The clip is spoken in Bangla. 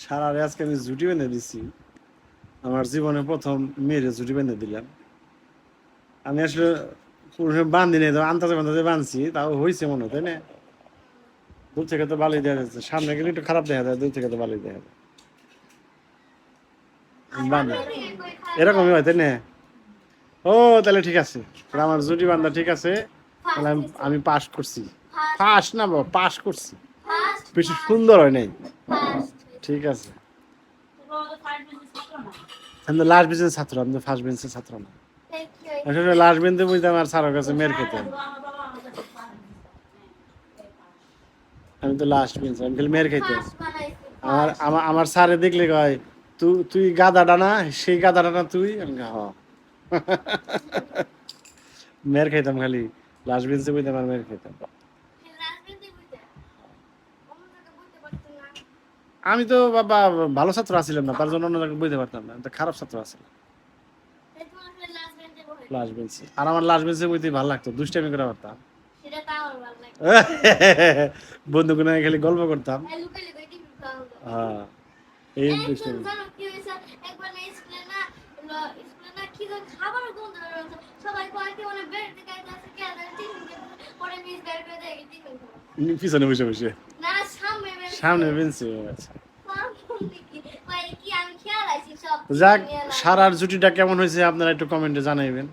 সারারে আজকে আমি জুটি বেঁধে দিছি। আমার জীবনে প্রথম মেয়েরে জুটি বেঁধে দিলাম। আমি আসলে বান্ধি নেই, আন্দাজে বান্দাজে বাঁধছি, তাও হয়েছে মনে হয়, তাই না? দূর থেকে তো বালি দেখা যাচ্ছে, সামনে গেলে একটু খারাপ দেখা যায়, দূর থেকে তো বালি দেখা যায়। বান্ধা এরকমই হয়, তাই না? ও তাহলে ঠিক আছে, আমার জুটি বান্ধা ঠিক আছে, তাহলে আমি পাস করছি। পাস না বাবা, পাস করছি, বেশি সুন্দর হয় নাই। ঠিক আছে, আমি তো লাস্ট বেঞ্চের ছাত্র, আমি তো ফার্স্ট বেঞ্চের ছাত্র না। আসলে লাস্ট বেঞ্চে বুঝতাম আর স্যারের কাছে মেয়ের খেতাম। আমি তো লাস্ট বেঞ্চ, আমি খালি মেয়ের খাইতাম। আমার স্যারে দেখলে কয়, তুই তুই গাদাটা না, সেই গাদাটা না তুই? আমি হ। মেয়ের খাইতাম খালি, লাস্ট বেঞ্চে বুঝতাম আর মেয়ের খাইতাম। আমি তো বাবা ভালো ছাত্র আছিলাম না, তার জন্য অন্য জায়গায় বুঝতে পারতাম না, আমি তো খারাপ ছাত্র আছিলাম লাস্ট বেঞ্চে। আর আমার লাস্ট বেঞ্চে বইতে ভালো লাগতো, দুষ্টামি করে পারতাম। বন্ধু কোনো খালি গল্প করতাম। হ্যাঁ, এই দুষ্টামি। পিছনে বসে বসে সামনে বেঞ্চে। আচ্ছা, যাক, সারার জুটিটা কেমন হয়েছে আপনারা একটু কমেন্টে জানাইবেন।